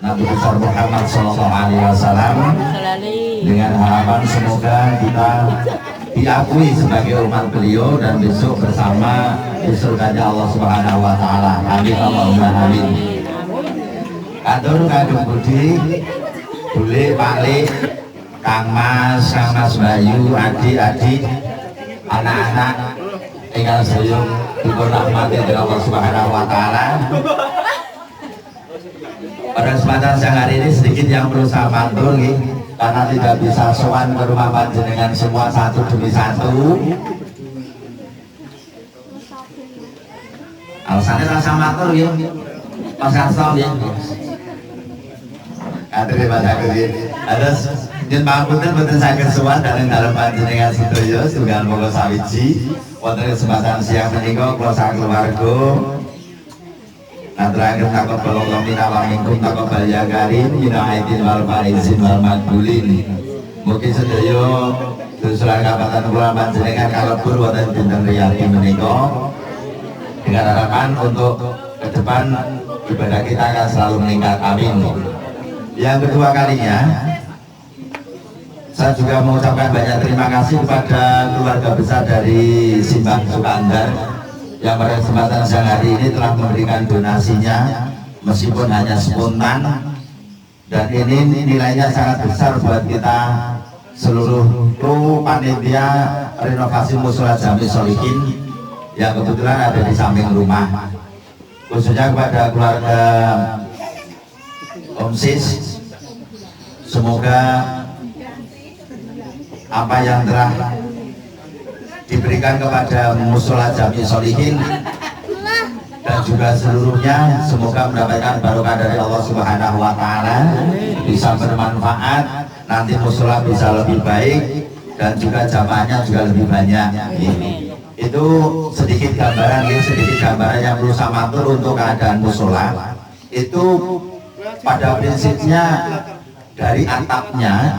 Nabi besar Muhammad Sallallahu Alaihi Wasallam, dengan harapan semoga kita diakui sebagai umat beliau dan besok bersama di surganya Allah Subhanahu Wa Taala. Amin Allahumma amin. Katur kagem budi, Bule, Pak Le, Kang Mas Bayu, adik-adik, anak-anak ingkang sedaya dipun rahmati Allah Subhanahu Wa Taala. Pada kesempatan siang hari ini sedikit yang perlu saya matur karena tidak bisa sowan ke rumah panjenengan semua satu demi satu. Alasannya rasa matur Mas Kasto terima kasih. Terus yen pangapunten boten saged sowan dalam panjenengan sedaya setunggal monggo sawiji wonten kesempatan siang menika kula sakeluarga Naterakhir takobbalallahu minna wa minkum taqabbal ya karim yunaitin wal faizin wal maqbulin. Mugi sedaya dosa kapatan kula panjenengan kalebur wonten dinten riyadi menika dengan harapan untuk ke depan ibadah kita akan selalu meningkat. Amin. Yang kedua kalinya saya juga mengucapkan banyak terima kasih kepada keluarga besar dari Simbang Sukandar yang pada kesempatan siang hari ini telah memberikan donasinya meskipun hanya spontan, dan ini nilainya sangat besar buat kita seluruh kru panitia renovasi Mushola Jami Sholihin yang kebetulan ada di samping rumah, khususnya kepada keluarga Om Sis. Semoga apa yang telah diberikan kepada Mushola Jami Sholihin dan juga seluruhnya semoga mendapatkan barokah dari Allah Subhanahu Wa Taala, bisa bermanfaat, nanti mushola bisa lebih baik dan juga jamaahnya juga lebih banyak. Itu sedikit gambaran yang perlu saya matur untuk keadaan mushola. Itu pada prinsipnya dari atapnya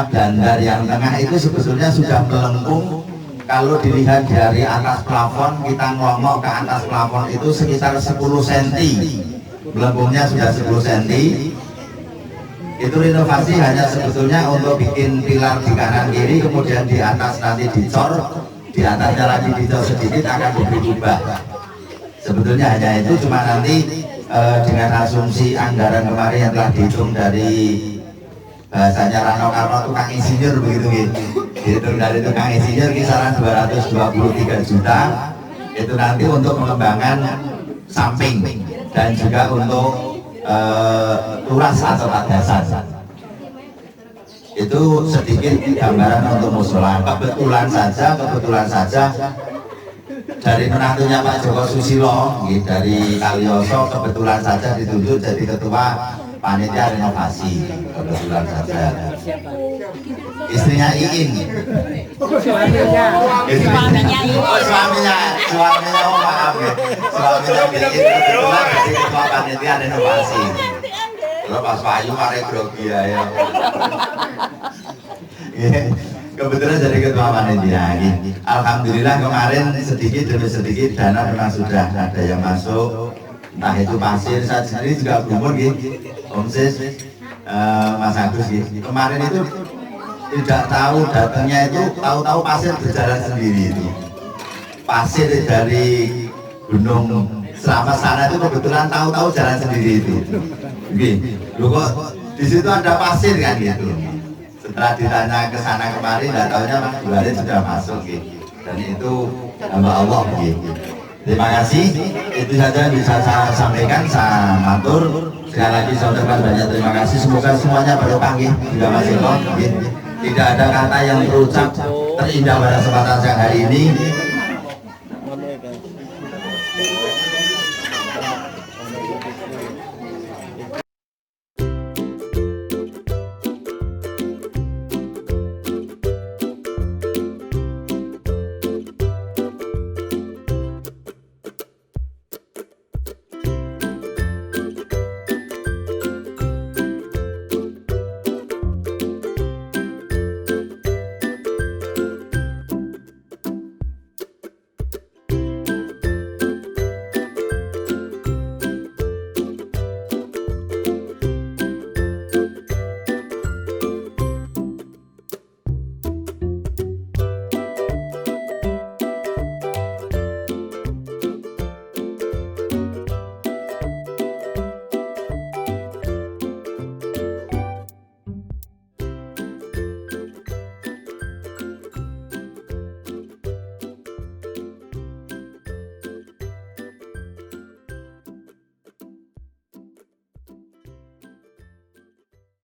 bandar yang tengah itu sebetulnya sudah melengkung. Kalau dilihat dari atas plafon, kita ngomong ke atas plafon itu sekitar 10 cm, melengkungnya sudah 10 cm. Itu renovasi hanya sebetulnya untuk bikin pilar di kanan kiri, kemudian di atas nanti dicor, di atasnya lagi dicor sedikit akan berubah. Sebetulnya hanya itu, cuma nanti dengan asumsi anggaran kemarin yang telah dihitung dari bahasanya Rano Karno tukang insinyur begitu dihitung dari tukang insinyur kisaran 223 juta itu nanti untuk pengembangan samping dan juga untuk turas atau padasan. Itu sedikit gambaran untuk mushola. Kebetulan saja dari menantunya Pak Joko Susilo dari Kalioso kebetulan saja ditunjuk jadi ketua panitia renovasi, kebetulan saja. Istrinya Iin. Suaminya oh maaf ya. Suaminya Iin kebetulan jadi ketua panitia renovasi. Kalau Mas Bayu mare grogi ya. Kebetulan jadi ketua panitia. Alhamdulillah kemarin sedikit demi sedikit dana memang sudah ada yang masuk. Entah itu pasir, saya sendiri juga berumur Om Sis, Mas Agus kemarin itu tidak tahu datangnya itu tahu-tahu pasir berjalan sendiri itu. Pasir dari Gunung Selamat sana itu kebetulan tahu-tahu jalan sendiri itu. Loh kok di situ ada pasir kan gitu. Setelah ditanya ke sana kemarin, tidak tahunya Mas Buarin sudah masuk dan itu hamba Allah Terima kasih, itu saja bisa saya sampaikan, saya matur. Sekali lagi saya ucapkan banyak terima kasih, semoga semuanya barokah juga Mas Eko. Tidak ada kata yang terucap terindah pada kesempatan siang hari ini.